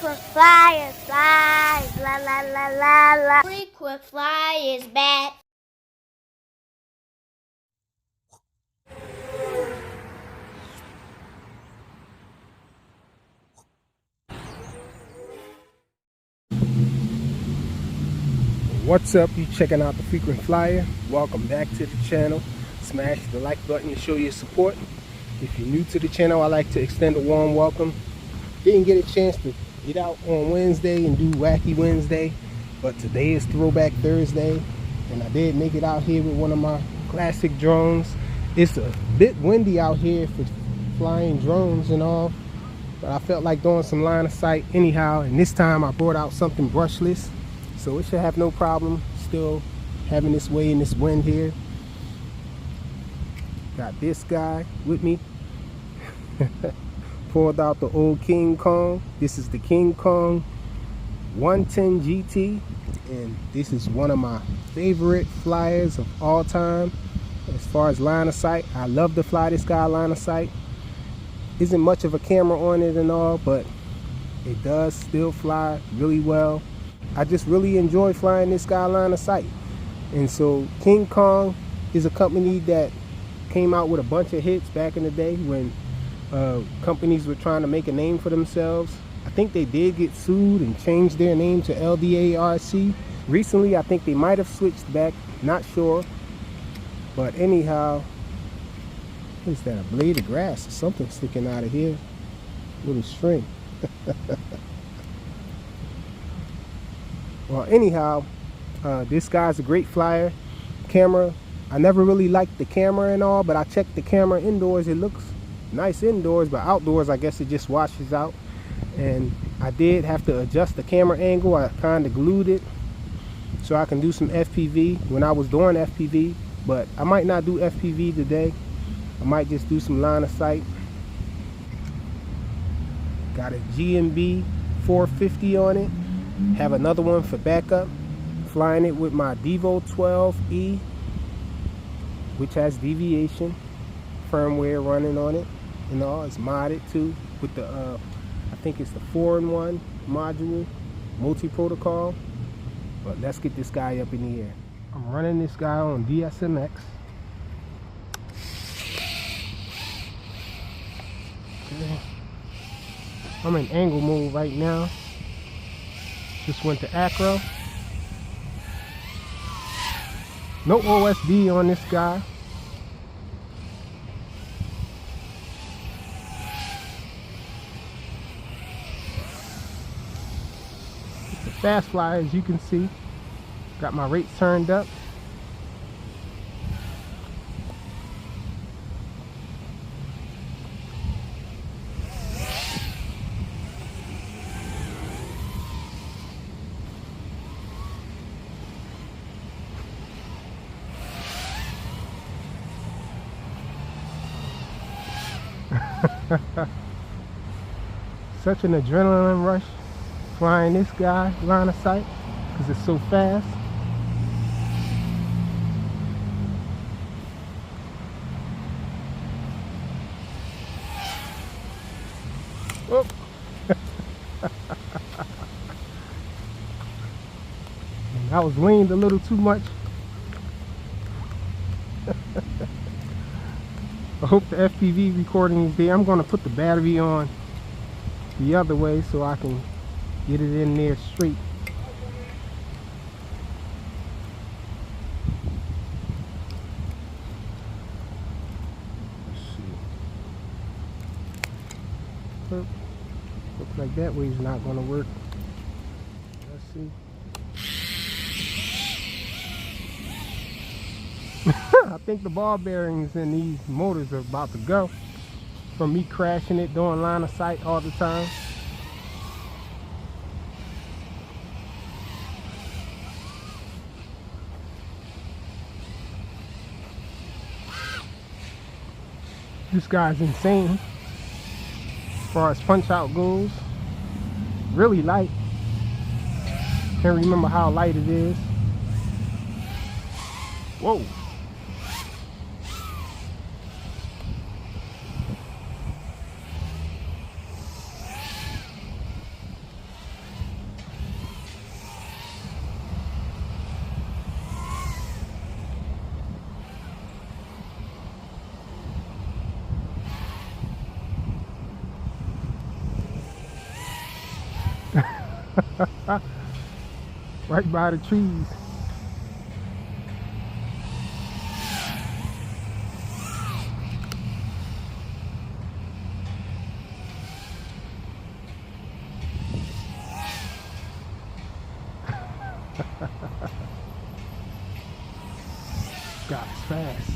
Frequent flyers, flies, la la la la la. Frequent flyers back. What's up? You checking out the Frequent Flyer? Welcome back to the channel. Smash the like button to show your support. If you're new to the channel, I like to extend a warm welcome. Didn't get a chance to get out on Wednesday and do Wacky Wednesday, but today is Throwback Thursday, and I did make it out here with one of my classic drones. It's a bit windy out here for flying drones and all, but I felt like doing some line of sight anyhow, and this time I brought out something brushless, so it should have no problem still having this way in this wind here. Got this guy with me. Pulled out the old King Kong. This is the King Kong 110 GT, and this is one of my favorite flyers of all time as far as line of sight. I love to fly this guy line of sight. Isn't much of a camera on it and all, but it does still fly really well. I just really enjoy flying this guy line of sight. And so King Kong is a company that came out with a bunch of hits back in the day when companies were trying to make a name for themselves. I think they did get sued and changed their name to Ldarc. Recently, I think they might have switched back, not sure. But anyhow, what is that, a blade of grass or something sticking out of here? Little string. Well, anyhow, this guy's a great flyer. Camera, I never really liked the camera and all, but I checked the camera indoors. It looks nice indoors, but outdoors I guess it just washes out. And I did have to adjust the camera angle. I kind of glued it so I can do some FPV when I was doing FPV, but I might not do FPV today. I might just do some line of sight. Got a GMB 450 on it. Have another one for backup. Flying it with my Devo 12E, which has deviation firmware running on it and all. It's modded too with the I think it's the 4-in-1 module multi-protocol. But let's get this guy up in the air. I'm running this guy on DSMX. Okay. I'm in angle mode right now. Just went to acro. No OSD on this guy. It's a fast flyer, as you can see. Got my rates turned up. Such an adrenaline rush flying this guy line of sight because it's so fast. Oh. I was leaned a little too much. I hope the FPV recording is there. I'm going to put the battery on the other way so I can get it in there straight. Let's see. Looks like that way's not going to work. Let's see. I think the ball bearings in these motors are about to go from me crashing it doing line of sight all the time. This guy's insane as far as punch out goes. Really light. Can't remember how light it is. Whoa. Right by the trees. God, it's fast.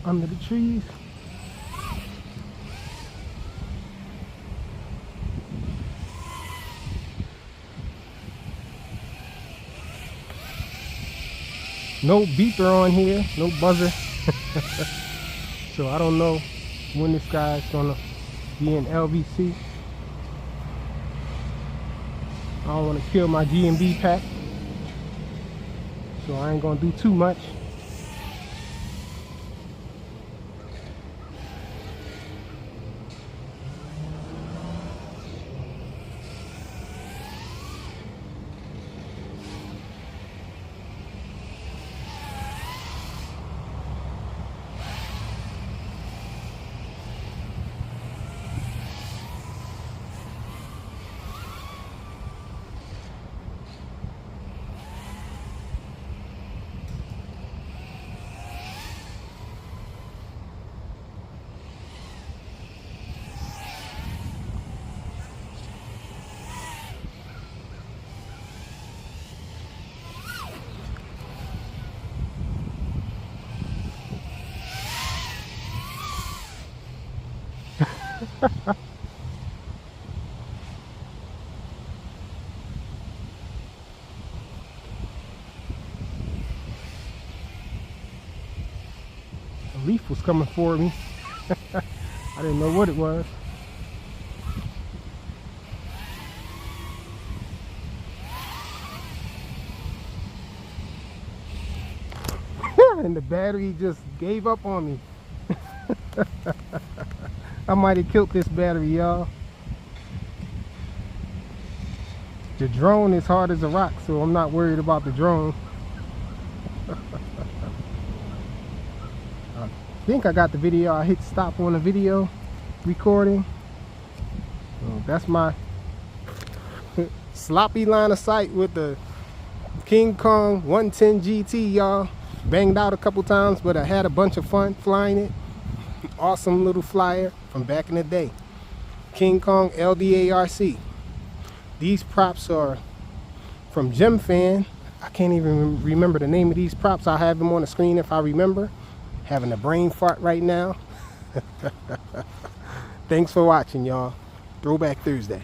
Under the trees. No beeper on here, no buzzer. So I don't know when this guy's gonna be in LVC. I don't want to kill my G&B pack, so I ain't gonna do too much. A leaf was coming for me. I didn't know what it was. And the battery just gave up on me. I might have killed this battery, y'all. The drone is hard as a rock, so I'm not worried about the drone. I think I got the video. I hit stop on the video recording. So that's my sloppy line of sight with the King Kong 110 GT, y'all. Banged out a couple times, but I had a bunch of fun flying it. Awesome little flyer from back in the day. King Kong Ldarc. These props are from Gem Fan. I can't even remember the name of these props. I'll have them on the screen if I remember. Having a brain fart right now. Thanks for watching, y'all. Throwback Thursday.